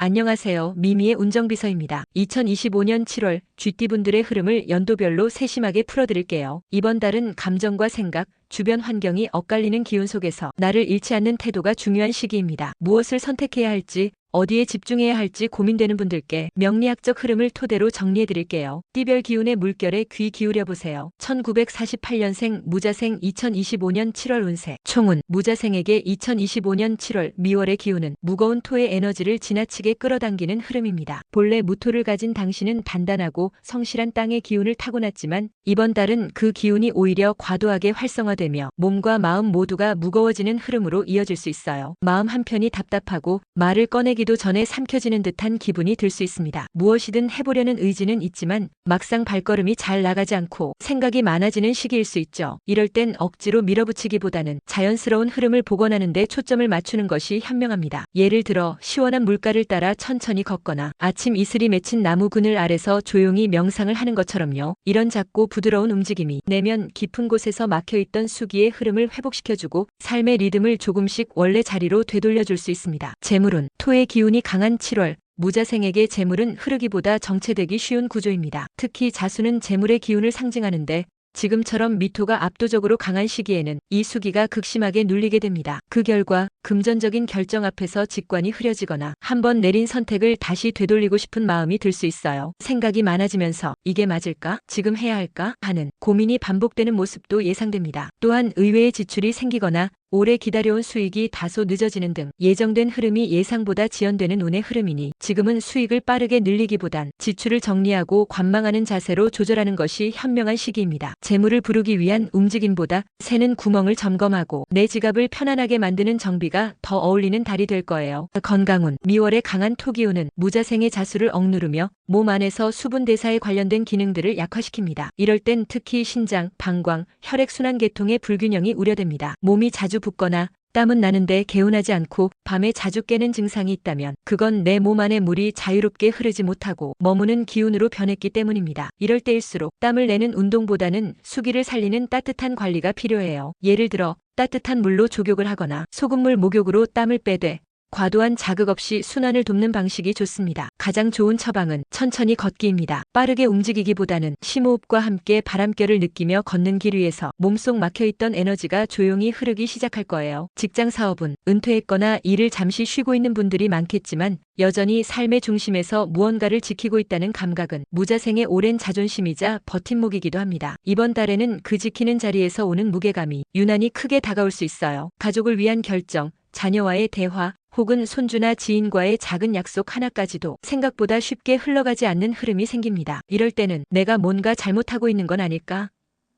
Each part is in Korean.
안녕하세요. 미미의 운정비서입니다. 2025년 7월 쥐띠분들의 흐름을 연도별로 세심하게 풀어드릴게요. 이번 달은 감정과 생각, 주변 환경이 엇갈리는 기운 속에서 나를 잃지 않는 태도가 중요한 시기입니다. 무엇을 선택해야 할지, 어디에 집중해야 할지 고민되는 분들께 명리학적 흐름을 토대로 정리해드릴게요. 띠별 기운의 물결에 귀 기울여보세요. 1948년생 무자생 2025년 7월 운세. 총운. 무자생에게 2025년 7월 미월의 기운은 무거운 토의 에너지를 지나치게 끌어당기는 흐름입니다. 본래 무토를 가진 당신은 단단하고 성실한 땅의 기운을 타고났지만 이번 달은 그 기운이 오히려 과도하게 활성화되며 몸과 마음 모두가 무거워지는 흐름으로 이어질 수 있어요. 마음 한편이 답답하고 말을 꺼내기도 전에 삼켜지는 듯한 기분이 들 수 있습니다. 무엇이든 해보려는 의지는 있지만 막상 발걸음이 잘 나가지 않고 생각이 많아지는 시기일 수 있죠. 이럴 땐 억지로 밀어붙이기보다는 자연스러운 흐름을 복원하는 데 초점을 맞추는 것이 현명합니다. 예를 들어 시원한 물가를 따라 천천히 걷거나 아침 이슬이 맺힌 나무 그늘 아래서 조용히 명상을 하는 것처럼요. 이런 작고 부드러운 움직임이 내면 깊은 곳에서 막혀있던 수기의 흐름을 회복시켜주고 삶의 리듬을 조금씩 원래 자리로 되돌려줄 수 있습니다. 재물운. 토의 기운이 강한 7월. 무자생에게 재물은 흐르기보다 정체되기 쉬운 구조입니다. 특히 자수는 재물의 기운을 상징하는데 지금처럼 미토가 압도적으로 강한 시기에는 이 수기가 극심하게 눌리게 됩니다. 그 결과 금전적인 결정 앞에서 직관이 흐려지거나 한번 내린 선택을 다시 되돌리고 싶은 마음이 들 수 있어요. 생각이 많아지면서 이게 맞을까? 지금 해야 할까? 하는 고민이 반복되는 모습도 예상됩니다. 또한 의외의 지출이 생기거나 오래 기다려온 수익이 다소 늦어지는 등 예정된 흐름이 예상보다 지연되는 운의 흐름이니 지금은 수익을 빠르게 늘리기보단 지출을 정리하고 관망하는 자세로 조절하는 것이 현명한 시기입니다. 재물을 부르기 위한 움직임보다 새는 구멍을 점검하고 내 지갑을 편안하게 만드는 정비가 더 어울리는 달이 될 거예요. 건강운. 미월의 강한 토기운은 무자생의 자수를 억누르며 몸 안에서 수분 대사에 관련된 기능들을 약화시킵니다. 이럴 땐 특히 신장, 방광, 혈액순환 계통의 불균형이 우려됩니다. 몸이 자주 붓거나 땀은 나는데 개운하지 않고 밤에 자주 깨는 증상이 있다면 그건 내 몸 안에 물이 자유롭게 흐르지 못하고 머무는 기운으로 변했기 때문입니다. 이럴 때일수록 땀을 내는 운동보다는 수기를 살리는 따뜻한 관리가 필요해요. 예를 들어 따뜻한 물로 조격을 하거나 소금물 목욕으로 땀을 빼되 과도한 자극 없이 순환을 돕는 방식이 좋습니다. 가장 좋은 처방은 천천히 걷기입니다. 빠르게 움직이기보다는 심호흡과 함께 바람결을 느끼며 걷는 길 위에서 몸속 막혀있던 에너지가 조용히 흐르기 시작할 거예요. 직장 사업은 은퇴했거나 일을 잠시 쉬고 있는 분들이 많겠지만 여전히 삶의 중심에서 무언가를 지키고 있다는 감각은 무자생의 오랜 자존심이자 버팀목이기도 합니다. 이번 달에는 그 지키는 자리에서 오는 무게감이 유난히 크게 다가올 수 있어요. 가족을 위한 결정, 자녀와의 대화, 혹은 손주나 지인과의 작은 약속 하나까지도 생각보다 쉽게 흘러가지 않는 흐름이 생깁니다. 이럴 때는 내가 뭔가 잘못하고 있는 건 아닐까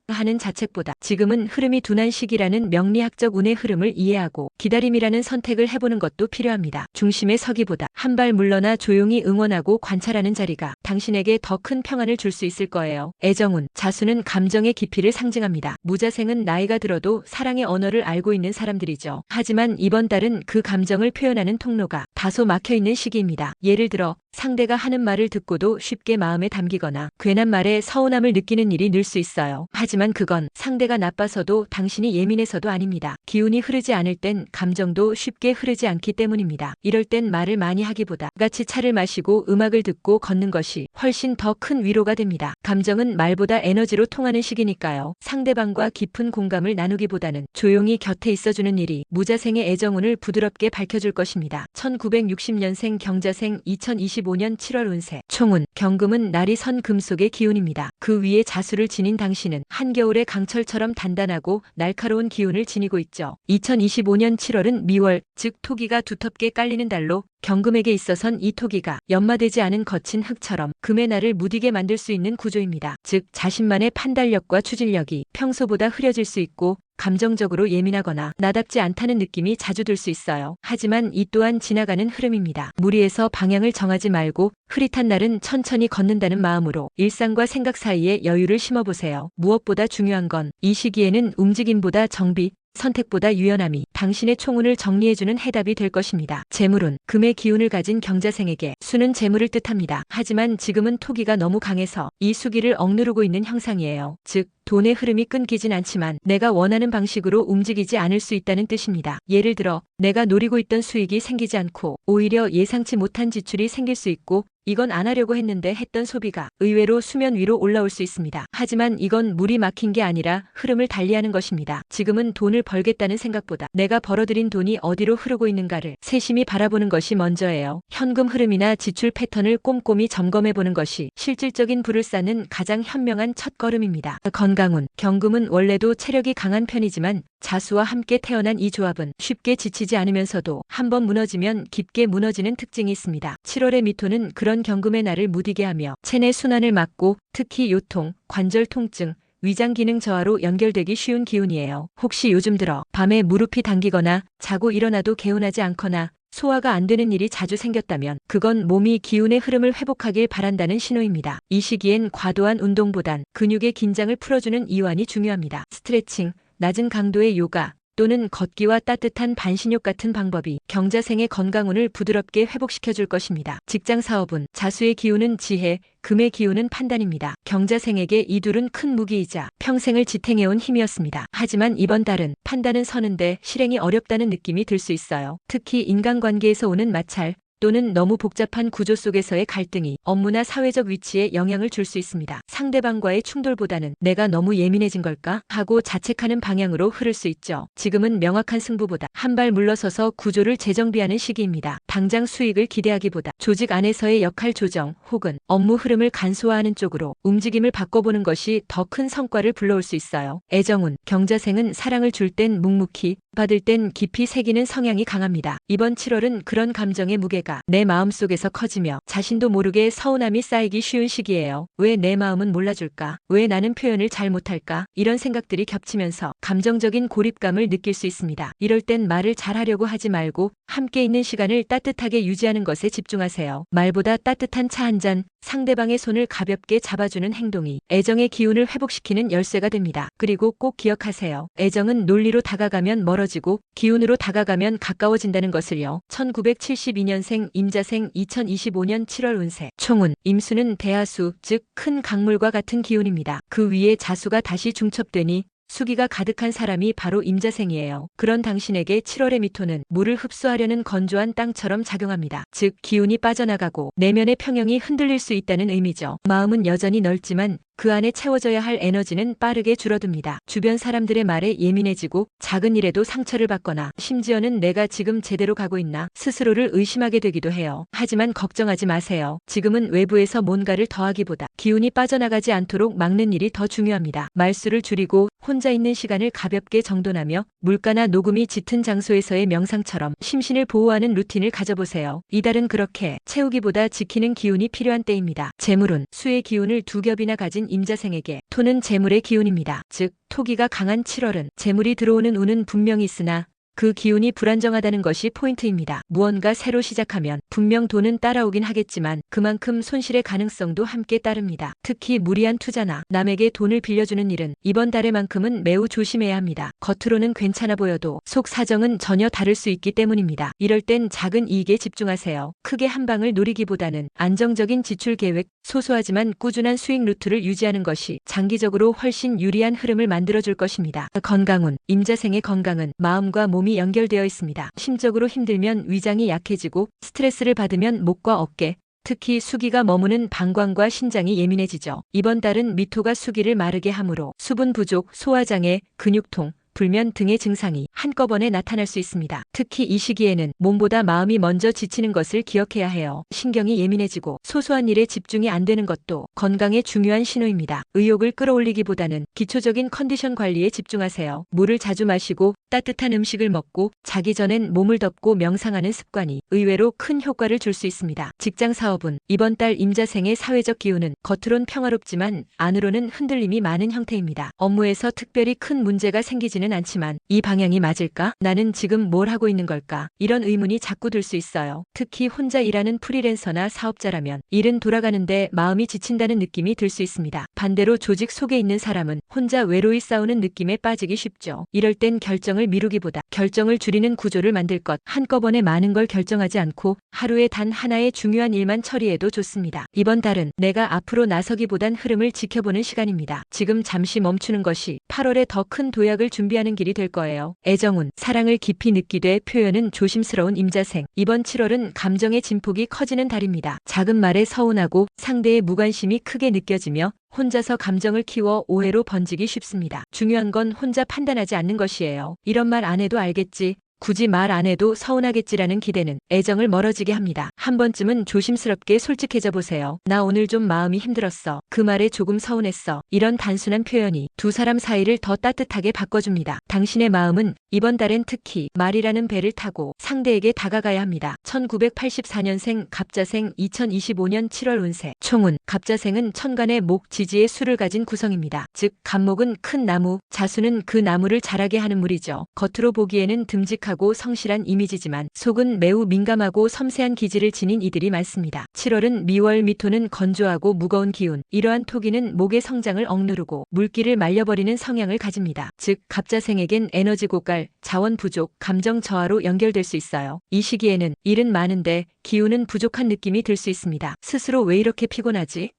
하는 자책보다 지금은 흐름이 둔한 시기라는 명리학적 운의 흐름을 이해하고 기다림이라는 선택을 해보는 것도 필요합니다. 중심에 서기보다 한 발 물러나 조용히 응원하고 관찰하는 자리가 당신에게 더 큰 평안을 줄 수 있을 거예요. 애정운. 자수는 감정의 깊이를 상징합니다. 무자생은 나이가 들어도 사랑의 언어를 알고 있는 사람들이죠. 하지만 이번 달은 그 감정을 표현하는 통로가 다소 막혀있는 시기입니다. 예를 들어 상대가 하는 말을 듣고도 쉽게 마음에 담기거나 괜한 말에 서운함을 느끼는 일이 늘 수 있어요. 하지만 그건 상대가 나빠서도 당신이 예민해서도 아닙니다. 기운이 흐르지 않을 땐 감정도 쉽게 흐르지 않기 때문입니다. 이럴 땐 말을 많이 하기보다 같이 차를 마시고 음악을 듣고 걷는 것이 훨씬 더 큰 위로가 됩니다. 감정은 말보다 에너지로 통하는 시기니까요. 상대방과 깊은 공감을 나누기보다는 조용히 곁에 있어주는 일이 무자생의 애정운을 부드럽게 밝혀줄 것입니다. 1960년생 경자생 2025년 7월 운세. 총운. 경금은 날이 선 금속의 기운입니다. 그 위에 자수를 지닌 당신은 한겨울의 강철처럼 단단하고 날카로운 기운을 지니고 있죠. 2025년 7월은 미월, 즉 토기가 두텁게 깔리는 달로 경금에게 있어선 이 토기가 연마되지 않은 거친 흙처럼 금의 날을 무디게 만들 수 있는 구조입니다. 즉 자신만의 판단력과 추진력이 평소보다 흐려질 수 있고 감정적으로 예민하거나 나답지 않다는 느낌이 자주 들 수 있어요. 하지만 이 또한 지나가는 흐름입니다. 무리해서 방향을 정하지 말고 흐릿한 날은 천천히 걷는다는 마음으로 일상과 생각 사이에 여유를 심어보세요. 무엇보다 중요한 건 이 시기에는 움직임보다 정비, 선택보다 유연함이 당신의 총운을 정리해주는 해답이 될 것입니다. 재물운. 금의 기운을 가진 경자생에게 수는 재물을 뜻합니다. 하지만 지금은 토기가 너무 강해서 이 수기를 억누르고 있는 형상이에요. 즉 돈의 흐름이 끊기진 않지만 내가 원하는 방식으로 움직이지 않을 수 있다는 뜻입니다. 예를 들어 내가 노리고 있던 수익이 생기지 않고 오히려 예상치 못한 지출이 생길 수 있고, 이건 안 하려고 했는데 했던 소비가 의외로 수면 위로 올라올 수 있습니다. 하지만 이건 물이 막힌 게 아니라 흐름을 달리하는 것입니다. 지금은 돈을 벌겠다는 생각보다 내가 벌어들인 돈이 어디로 흐르고 있는가를 세심히 바라보는 것이 먼저예요. 현금 흐름이나 지출 패턴을 꼼꼼히 점검해보는 것이 실질적인 부를 쌓는 가장 현명한 첫걸음입니다. 건강운, 경금은 원래도 체력이 강한 편이지만 자수와 함께 태어난 이 조합은 쉽게 지치지 않으면서도 한번 무너지면 깊게 무너지는 특징이 있습니다. 7월의 미토는 그런 경금의 날을 무디게 하며 체내 순환을 막고 특히 요통, 관절 통증, 위장 기능 저하로 연결되기 쉬운 기운이에요. 혹시 요즘 들어 밤에 무릎이 당기거나 자고 일어나도 개운하지 않거나 소화가 안 되는 일이 자주 생겼다면 그건 몸이 기운의 흐름을 회복하길 바란다는 신호입니다. 이 시기엔 과도한 운동보단 근육의 긴장을 풀어주는 이완이 중요합니다. 스트레칭, 낮은 강도의 요가 또는 걷기와 따뜻한 반신욕 같은 방법이 경자생의 건강운을 부드럽게 회복시켜줄 것입니다. 직장 사업운, 자수의 기운은 지혜, 금의 기운은 판단입니다. 경자생에게 이 둘은 큰 무기이자 평생을 지탱해온 힘이었습니다. 하지만 이번 달은 판단은 서는데 실행이 어렵다는 느낌이 들 수 있어요. 특히 인간관계에서 오는 마찰 또는 너무 복잡한 구조 속에서의 갈등이 업무나 사회적 위치에 영향을 줄 수 있습니다. 상대방과의 충돌보다는 내가 너무 예민해진 걸까 하고 자책하는 방향으로 흐를 수 있죠. 지금은 명확한 승부보다 한 발 물러서서 구조를 재정비하는 시기입니다. 당장 수익을 기대하기보다 조직 안에서의 역할 조정 혹은 업무 흐름을 간소화하는 쪽으로 움직임을 바꿔보는 것이 더 큰 성과를 불러올 수 있어요. 애정운, 경자생은 사랑을 줄 땐 묵묵히, 받을 땐 깊이 새기는 성향이 강합니다. 이번 7월은 그런 감정의 무게가 내 마음속에서 커지며 자신도 모르게 서운함이 쌓이기 쉬운 시기예요. 왜 내 마음은 몰라줄까? 왜 나는 표현을 잘 못할까? 이런 생각들이 겹치면서 감정적인 고립감을 느낄 수 있습니다. 이럴 땐 말을 잘하려고 하지 말고 함께 있는 시간을 따뜻하게 유지하는 것에 집중하세요. 말보다 따뜻한 차 한 잔, 상대방의 손을 가볍게 잡아주는 행동이 애정의 기운을 회복시키는 열쇠가 됩니다. 그리고 꼭 기억하세요. 애정은 논리로 다가가면 멀어지고 기운으로 다가가면 가까워진다는 것을요. 1972년생 임자생 2025년 7월 운세. 총운, 임수는 대하수, 즉 큰 강물과 같은 기운입니다. 그 위에 자수가 다시 중첩되니 수기가 가득한 사람이 바로 임자생이에요. 그런 당신에게 7월의 미토는 물을 흡수하려는 건조한 땅처럼 작용합니다. 즉 기운이 빠져나가고 내면의 평형이 흔들릴 수 있다는 의미죠. 마음은 여전히 넓지만 그 안에 채워져야 할 에너지는 빠르게 줄어듭니다. 주변 사람들의 말에 예민해지고 작은 일에도 상처를 받거나 심지어는 내가 지금 제대로 가고 있나 스스로를 의심하게 되기도 해요. 하지만 걱정하지 마세요. 지금은 외부에서 뭔가를 더하기보다 기운이 빠져나가지 않도록 막는 일이 더 중요합니다. 말수를 줄이고 혼자 있는 시간을 가볍게 정돈하며 물가나 녹음이 짙은 장소에서의 명상처럼 심신을 보호하는 루틴을 가져보세요. 이달은 그렇게 채우기보다 지키는 기운이 필요한 때입니다. 재물운, 수의 기운을 두 겹이나 가진 임자생에게 토는 재물의 기운입니다. 즉 토기가 강한 7월은 재물이 들어오는 운은 분명히 있으나 그 기운이 불안정하다는 것이 포인트입니다. 무언가 새로 시작하면 분명 돈은 따라오긴 하겠지만 그만큼 손실의 가능성도 함께 따릅니다. 특히 무리한 투자나 남에게 돈을 빌려주는 일은 이번 달에만큼은 매우 조심해야 합니다. 겉으로는 괜찮아 보여도 속 사정은 전혀 다를 수 있기 때문입니다. 이럴 땐 작은 이익에 집중하세요. 크게 한 방을 노리기보다는 안정적인 지출 계획, 소소하지만 꾸준한 수익 루트를 유지하는 것이 장기적으로 훨씬 유리한 흐름을 만들어줄 것입니다. 건강운, 임자생의 건강은 마음과 몸이 연결되어 있습니다. 심적으로 힘들면 위장이 약해지고 스트레스를 받으면 목과 어깨, 특히 수기가 머무는 방광과 신장이 예민해지죠. 이번 달은 미토가 수기를 마르게 하므로 수분 부족, 소화장애, 근육통, 불면 등의 증상이 한꺼번에 나타날 수 있습니다. 특히 이 시기에는 몸보다 마음이 먼저 지치는 것을 기억해야 해요. 신경이 예민해지고 소소한 일에 집중이 안 되는 것도 건강에 중요한 신호입니다. 의욕을 끌어올리기보다는 기초적인 컨디션 관리에 집중하세요. 물을 자주 마시고 따뜻한 음식을 먹고 자기 전엔 몸을 덮고 명상하는 습관이 의외로 큰 효과를 줄 수 있습니다. 직장 사업은 이번 달 임자생의 사회적 기운은 겉으론 평화롭지만 안으로는 흔들림이 많은 형태입니다. 업무에서 특별히 큰 문제가 생기지는 확실하지는 않지만 이 방향이 맞을까? 나는 지금 뭘 하고 있는 걸까? 이런 의문이 자꾸 들 수 있어요. 특히 혼자 일하는 프리랜서나 사업자라면 일은 돌아가는데 마음이 지친다는 느낌이 들 수 있습니다. 반대로 조직 속에 있는 사람은 혼자 외로이 싸우는 느낌에 빠지기 쉽죠. 이럴 땐 결정을 미루기보다 결정을 줄이는 구조를 만들 것, 한꺼번에 많은 걸 결정하지 않고 하루에 단 하나의 중요한 일만 처리해도 좋습니다. 이번 달은 내가 앞으로 나서기보단 흐름을 지켜보는 시간입니다. 지금 잠시 멈추는 것이 8월에 더 큰 도약을 준비하는 길이 될 거예요. 애정운, 사랑을 깊이 느끼되 표현은 조심스러운 임자생. 이번 7월은 감정의 진폭이 커지는 달입니다. 작은 말에 서운하고 상대의 무관심이 크게 느껴지며 혼자서 감정을 키워 오해로 번지기 쉽습니다. 중요한 건 혼자 판단하지 않는 것이에요. 이런 말 안 해도 알겠지. 굳이 말 안 해도 서운하겠지라는 기대는 애정을 멀어지게 합니다. 한 번쯤은 조심스럽게 솔직해져 보세요. 나 오늘 좀 마음이 힘들었어. 그 말에 조금 서운했어. 이런 단순한 표현이 두 사람 사이를 더 따뜻하게 바꿔줍니다. 당신의 마음은 이번 달엔 특히 말이라는 배를 타고 상대에게 다가가야 합니다. 1984년생 갑자생 2025년 7월 운세. 총운. 갑자생은 천간의 목 지지의 수를 가진 구성입니다. 즉 갑목은 큰 나무, 자수는 그 나무를 자라게 하는 물이죠. 겉으로 보기에는 듬직하고 성실한 이미지지만 속은 매우 민감하고 섬세한 기질을 지닌 이들이 많습니다. 7월은 미월 미토는 건조하고 무거운 기운, 이러한 토기는 목의 성장을 억누르고 물기를 말려버리는 성향을 가집니다. 즉 갑자생에겐 에너지 고갈, 자원 부족, 감정 저하로 연결될 수 있어요. 이 시기에는 일은 많은데 기운은 부족한 느낌이 들 수 있습니다. 스스로 왜 이렇게 피곤하지?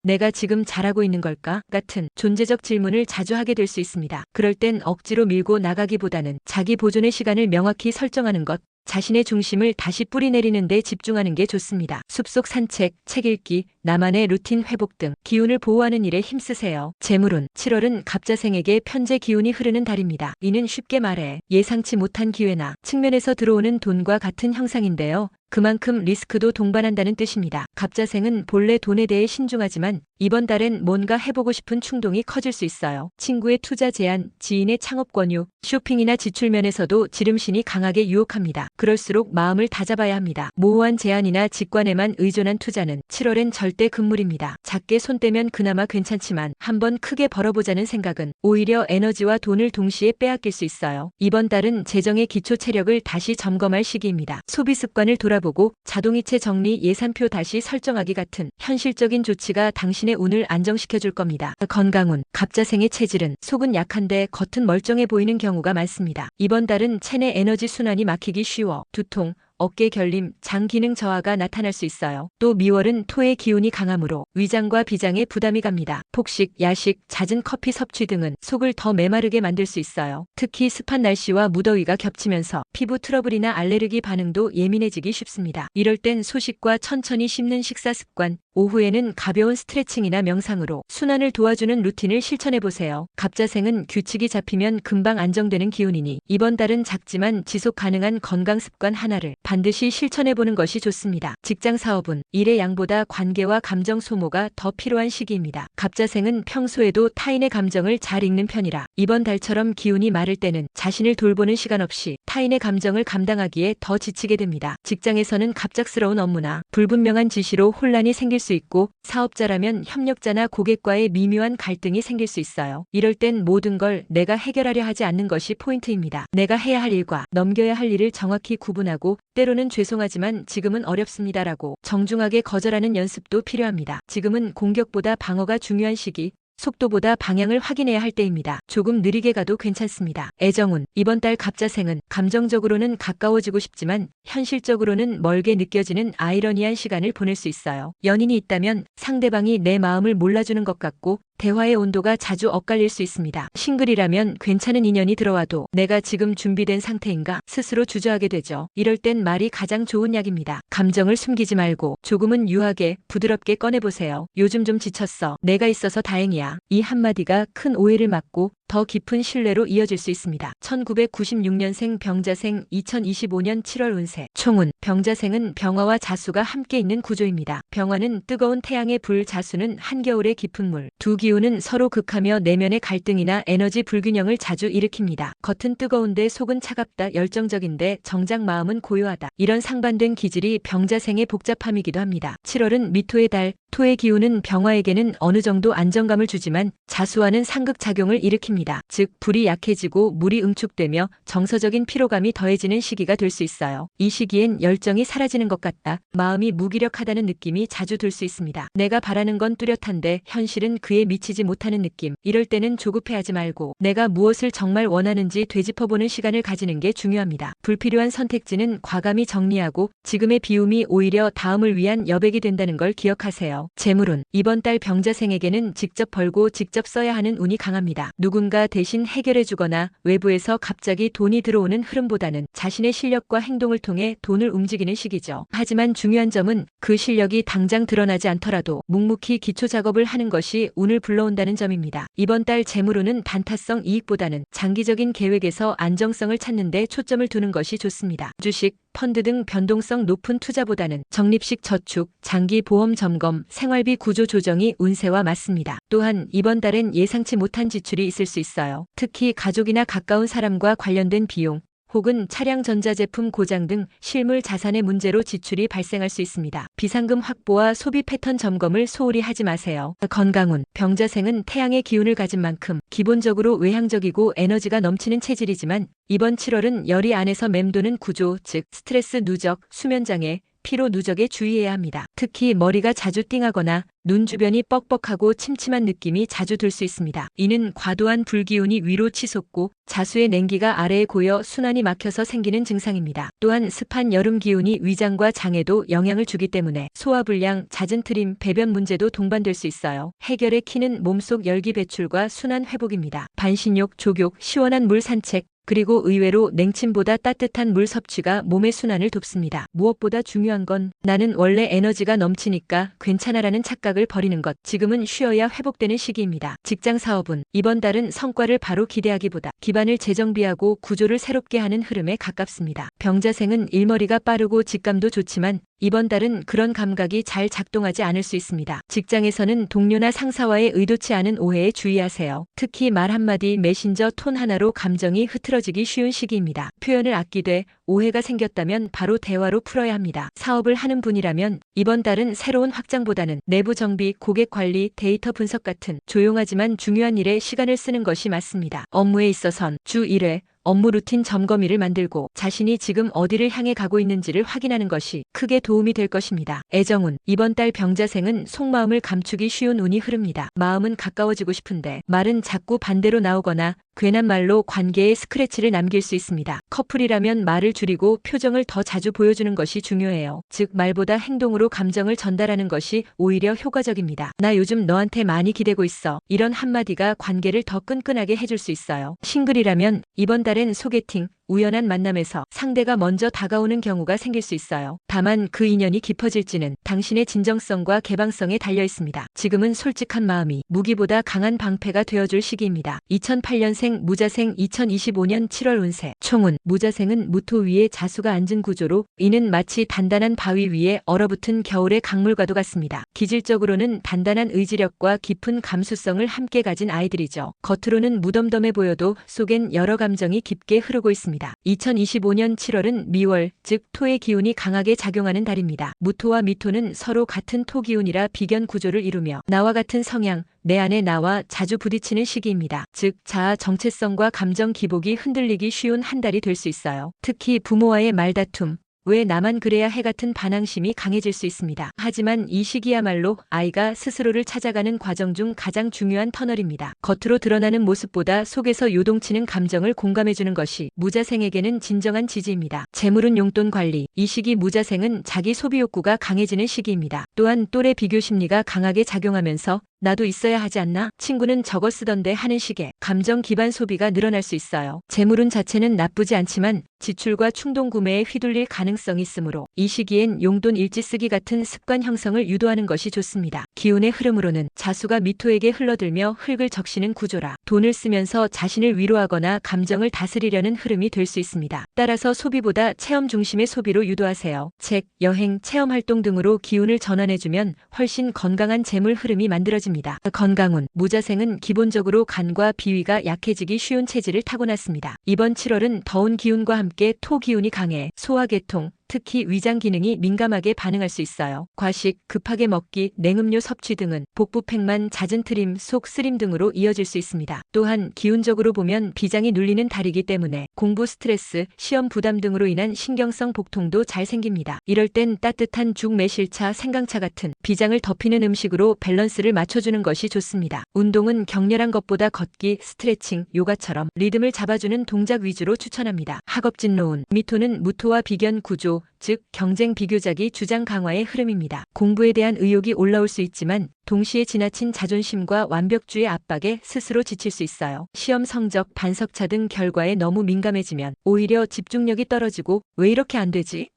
내가 지금 잘하고 있는 걸까? 같은 존재적 질문을 자주 하게 될 수 있습니다. 그럴 땐 억지로 밀고 나가기보다는 자기 보존의 시간을 명확히 설정하는 것, 자신의 중심을 다시 뿌리내리는 데 집중하는 게 좋습니다. 숲속 산책, 책 읽기, 나만의 루틴 회복 등 기운을 보호하는 일에 힘쓰세요. 재물운. 7월은 갑자생에게 편재 기운이 흐르는 달입니다. 이는 쉽게 말해 예상치 못한 기회나 측면에서 들어오는 돈과 같은 형상인데요. 그만큼 리스크도 동반한다는 뜻입니다. 갑자생은 본래 돈에 대해 신중하지만 이번 달엔 뭔가 해보고 싶은 충동이 커질 수 있어요. 친구의 투자 제안, 지인의 창업 권유, 쇼핑이나 지출 면에서도 지름신이 강하게 유혹합니다. 그럴수록 마음을 다잡아야 합니다. 모호한 제안이나 직관에만 의존한 투자는 7월엔 절대 금물입니다. 작게 손 떼면 그나마 괜찮지만 한번 크게 벌어보자는 생각은 오히려 에너지와 돈을 동시에 빼앗길 수 있어요. 이번 달은 재정의 기초 체력을 다시 점검할 시기입니다. 소비 습관을 돌아보고 자동이체 정리, 예산표 다시 설정하기 같은 현실적인 조치가 당신의 운을 안정시켜줄 겁니다. 건강운. 갑자생의 체질은 속은 약한데 겉은 멀쩡해 보이는 경우가 많습니다. 이번 달은 체내 에너지 순환이 막히기 쉬워 두통, 어깨 결림, 장 기능 저하가 나타날 수 있어요. 또 미월은 토의 기운이 강하므로 위장과 비장에 부담이 갑니다. 폭식, 야식, 잦은 커피 섭취 등은 속을 더 메마르게 만들 수 있어요. 특히 습한 날씨와 무더위가 겹치면서 피부 트러블이나 알레르기 반응도 예민해지기 쉽습니다. 이럴 땐 소식과 천천히 씹는 식사 습관, 오후에는 가벼운 스트레칭이나 명상으로 순환을 도와주는 루틴을 실천해보세요. 갑자생은 규칙이 잡히면 금방 안정되는 기운이니 이번 달은 작지만 지속 가능한 건강 습관 하나를 반드시 실천해보는 것이 좋습니다. 직장 사업은 일의 양보다 관계와 감정 소모가 더 필요한 시기입니다. 갑자생은 평소에도 타인의 감정을 잘 읽는 편이라 이번 달처럼 기운이 마를 때는 자신을 돌보는 시간 없이 타인의 감정을 감당하기에 더 지치게 됩니다. 직장에서는 갑작스러운 업무나 불분명한 지시로 혼란이 생길 수 있고 사업자라면 협력자나 고객과의 미묘한 갈등이 생길 수 있어요. 이럴 땐 모든 걸 내가 해결하려 하지 않는 것이 포인트입니다. 내가 해야 할 일과 넘겨야 할 일을 정확히 구분하고 때로는 죄송하지만 지금은 어렵습니다라고 정중하게 거절하는 연습도 필요합니다. 지금은 공격보다 방어가 중요한 시기, 속도보다 방향을 확인해야 할 때입니다. 조금 느리게 가도 괜찮습니다. 애정운. 이번 달 갑자생은 감정적으로는 가까워지고 싶지만 현실적으로는 멀게 느껴지는 아이러니한 시간을 보낼 수 있어요. 연인이 있다면 상대방이 내 마음을 몰라주는 것 같고 대화의 온도가 자주 엇갈릴 수 있습니다. 싱글이라면 괜찮은 인연이 들어와도 내가 지금 준비된 상태인가 스스로 주저하게 되죠. 이럴 땐 말이 가장 좋은 약입니다. 감정을 숨기지 말고 조금은 유하게 부드럽게 꺼내보세요. 요즘 좀 지쳤어. 내가 있어서 다행이야. 이 한마디가 큰 오해를 막고 더 깊은 신뢰로 이어질 수 있습니다. 1996년생 병자생 2025년 7월 운세. 총운. 병자생은 병화와 자수가 함께 있는 구조입니다. 병화는 뜨거운 태양의 불, 자수는 한겨울의 깊은 물. 두 기운은 서로 극하며 내면의 갈등이나 에너지 불균형을 자주 일으킵니다. 겉은 뜨거운데 속은 차갑다, 열정적인데 정작 마음은 고요하다. 이런 상반된 기질이 병자생의 복잡함이기도 합니다. 7월은 미토의 달, 토의 기운은 병화에게는 어느 정도 안정감을 주지만 자수와는 상극작용을 일으킵니다. 시기입니다. 즉 불이 약해지고 물이 응축되며 정서적인 피로감이 더해지는 시기가 될 수 있어요. 이 시기엔 열정이 사라지는 것 같다. 마음이 무기력하다는 느낌이 자주 들 수 있습니다. 내가 바라는 건 뚜렷한데 현실은 그에 미치지 못하는 느낌. 이럴 때는 조급해하지 말고 내가 무엇을 정말 원하는지 되짚어보는 시간을 가지는 게 중요합니다. 불필요한 선택지는 과감히 정리하고 지금의 비움이 오히려 다음을 위한 여백이 된다는 걸 기억하세요. 재물운. 이번 달 병자생에게는 직접 벌고 직접 써야 하는 운이 강합니다. 누군가 대신 해결해주거나 외부에서 갑자기 돈이 들어오는 흐름보다는 자신의 실력과 행동을 통해 돈을 움직이는 시기죠. 하지만 중요한 점은 그 실력이 당장 드러나지 않더라도 묵묵히 기초 작업을 하는 것이 운을 불러온다는 점입니다. 이번 달 재물운은 단타성 이익보다는 장기적인 계획에서 안정성을 찾는 데 초점을 두는 것이 좋습니다. 주식, 펀드 등 변동성 높은 투자보다는 적립식 저축, 장기 보험 점검, 생활비 구조 조정이 운세와 맞습니다. 또한 이번 달엔 예상치 못한 지출이 있을 수 있어요. 특히 가족이나 가까운 사람과 관련된 비용, 혹은 차량 전자제품 고장 등 실물 자산의 문제로 지출이 발생할 수 있습니다. 비상금 확보와 소비 패턴 점검을 소홀히 하지 마세요. 건강운. 병자생은 태양의 기운을 가진 만큼 기본적으로 외향적이고 에너지가 넘치는 체질이지만 이번 7월은 열이 안에서 맴도는 구조, 즉 스트레스 누적, 수면장애, 피로 누적에 주의해야 합니다. 특히 머리가 자주 띵하거나 눈 주변이 뻑뻑하고 침침한 느낌이 자주 들 수 있습니다. 이는 과도한 불기운이 위로 치솟고 자수의 냉기가 아래에 고여 순환이 막혀서 생기는 증상입니다. 또한 습한 여름 기운이 위장과 장에도 영향을 주기 때문에 소화불량, 잦은 트림, 배변 문제도 동반될 수 있어요. 해결의 키는 몸속 열기 배출과 순환 회복입니다. 반신욕, 족욕, 시원한 물 산책, 그리고 의외로 냉침보다 따뜻한 물 섭취가 몸의 순환을 돕습니다. 무엇보다 중요한 건 나는 원래 에너지가 넘치니까 괜찮아라는 착각을 버리는 것. 지금은 쉬어야 회복되는 시기입니다. 직장 사업은 이번 달은 성과를 바로 기대하기보다 기반을 재정비하고 구조를 새롭게 하는 흐름에 가깝습니다. 병자생은 일머리가 빠르고 직감도 좋지만 이번 달은 그런 감각이 잘 작동하지 않을 수 있습니다. 직장에서는 동료나 상사와의 의도치 않은 오해에 주의하세요. 특히 말 한마디, 메신저 톤 하나로 감정이 흐트러지기 쉬운 시기입니다. 표현을 아끼되 오해가 생겼다면 바로 대화로 풀어야 합니다. 사업을 하는 분이라면 이번 달은 새로운 확장보다는 내부 정비, 고객 관리, 데이터 분석 같은 조용하지만 중요한 일에 시간을 쓰는 것이 맞습니다. 업무에 있어선 주 1회 업무 루틴 점검일을 만들고 자신이 지금 어디를 향해 가고 있는지를 확인하는 것이 크게 도움이 될 것입니다. 애정운. 이번 달 병자생은 속마음을 감추기 쉬운 운이 흐릅니다. 마음은 가까워지고 싶은데 말은 자꾸 반대로 나오거나 괜한 말로 관계에 스크래치를 남길 수 있습니다. 커플이라면 말을 줄이고 표정을 더 자주 보여주는 것이 중요해요. 즉 말보다 행동으로 감정을 전달하는 것이 오히려 효과적입니다. 나 요즘 너한테 많이 기대고 있어. 이런 한마디가 관계를 더 끈끈하게 해줄 수 있어요. 싱글이라면 이번 달엔 소개팅, 우연한 만남에서 상대가 먼저 다가오는 경우가 생길 수 있어요. 다만 그 인연이 깊어질지는 당신의 진정성과 개방성에 달려 있습니다. 지금은 솔직한 마음이 무기보다 강한 방패가 되어줄 시기입니다. 2008년생 무자생 2025년 7월 운세. 총운. 무자생은 무토 위에 자수가 앉은 구조로 이는 마치 단단한 바위 위에 얼어붙은 겨울의 강물과도 같습니다. 기질적으로는 단단한 의지력과 깊은 감수성을 함께 가진 아이들이죠. 겉으로는 무덤덤해 보여도 속엔 여러 감정이 깊게 흐르고 있습니다. 2025년 7월은 미월, 즉 토의 기운이 강하게 작용하는 달입니다. 무토와 미토는 서로 같은 토 기운이라 비견 구조를 이루며 나와 같은 성향, 내 안의 나와 자주 부딪히는 시기입니다. 즉 자아 정체성과 감정 기복이 흔들리기 쉬운 한 달이 될 수 있어요. 특히 부모와의 말다툼, 왜 나만 그래야 해 같은 반항심이 강해질 수 있습니다. 하지만 이 시기야말로 아이가 스스로를 찾아가는 과정 중 가장 중요한 터널입니다. 겉으로 드러나는 모습보다 속에서 요동치는 감정을 공감해주는 것이 무자생에게는 진정한 지지입니다. 재물운 용돈 관리. 이 시기 무자생은 자기 소비 욕구가 강해지는 시기입니다. 또한 또래 비교 심리가 강하게 작용하면서 나도 있어야 하지 않나? 친구는 저거 쓰던데 하는 식의 감정 기반 소비가 늘어날 수 있어요. 재물운 자체는 나쁘지 않지만 지출과 충동 구매에 휘둘릴 가능성이 있으므로 이 시기엔 용돈 일지 쓰기 같은 습관 형성을 유도하는 것이 좋습니다. 기운의 흐름으로는 자수가 미토에게 흘러들며 흙을 적시는 구조라 돈을 쓰면서 자신을 위로하거나 감정을 다스리려는 흐름이 될 수 있습니다. 따라서 소비보다 체험 중심의 소비로 유도하세요. 책, 여행, 체험 활동 등으로 기운을 전환해주면 훨씬 건강한 재물 흐름이 만들어집니다. 건강운. 무자생은 기본적으로 간과 비위가 약해지기 쉬운 체질을 타고났습니다. 이번 7월은 더운 기운과 함께 토 기운이 강해 소화계통, 특히 위장 기능이 민감하게 반응할 수 있어요. 과식, 급하게 먹기, 냉음료 섭취 등은 복부팽만, 잦은 트림, 속 쓰림 등으로 이어질 수 있습니다. 또한 기운적으로 보면 비장이 눌리는 달이기 때문에 공부 스트레스, 시험 부담 등으로 인한 신경성 복통도 잘 생깁니다. 이럴 땐 따뜻한 죽, 매실차, 생강차 같은 비장을 덮이는 음식으로 밸런스를 맞춰주는 것이 좋습니다. 운동은 격렬한 것보다 걷기, 스트레칭, 요가처럼 리듬을 잡아주는 동작 위주로 추천합니다. 학업진로운, 미토는 무토와 비견 구조, 즉 경쟁 비교자기 주장 강화의 흐름입니다. 공부에 대한 의욕이 올라올 수 있지만 동시에 지나친 자존심과 완벽주의 압박에 스스로 지칠 수 있어요. 시험 성적, 반석차 등 결과에 너무 민감해지면 오히려 집중력이 떨어지고 왜 이렇게 안 되지?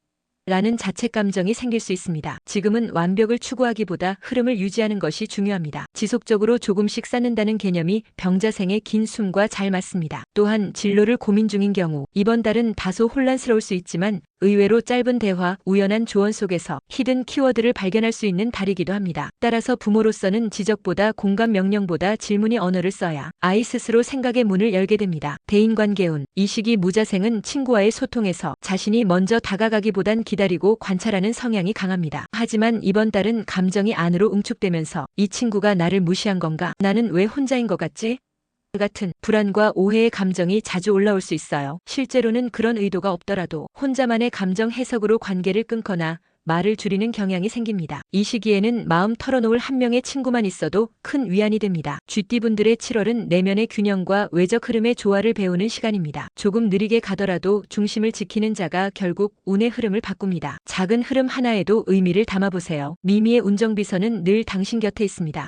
라는 자책 감정이 생길 수 있습니다. 지금은 완벽을 추구하기보다 흐름을 유지하는 것이 중요합니다. 지속적으로 조금씩 쌓는다는 개념이 병자생의 긴 숨과 잘 맞습니다. 또한 진로를 고민 중인 경우 이번 달은 다소 혼란스러울 수 있지만 의외로 짧은 대화, 우연한 조언 속에서 히든 키워드를 발견할 수 있는 달이기도 합니다. 따라서 부모로서는 지적보다 공감, 명령보다 질문의 언어를 써야 아이 스스로 생각의 문을 열게 됩니다. 대인관계운, 이 시기 무자생은 친구와의 소통에서 자신이 먼저 다가가기보단 기다리고 관찰하는 성향이 강합니다. 하지만 이번 달은 감정이 안으로 응축되면서 이 친구가 나를 무시한 건가? 나는 왜 혼자인 것 같지? 같은 불안과 오해의 감정이 자주 올라올 수 있어요. 실제로는 그런 의도가 없더라도 혼자만의 감정 해석으로 관계를 끊거나 말을 줄이는 경향이 생깁니다. 이 시기에는 마음 털어놓을 한 명의 친구만 있어도 큰 위안이 됩니다. 쥐띠분들의 7월은 내면의 균형과 외적 흐름의 조화를 배우는 시간입니다. 조금 느리게 가더라도 중심을 지키는 자가 결국 운의 흐름을 바꿉니다. 작은 흐름 하나에도 의미를 담아보세요. 미미의 운정비서는 늘 당신 곁에 있습니다.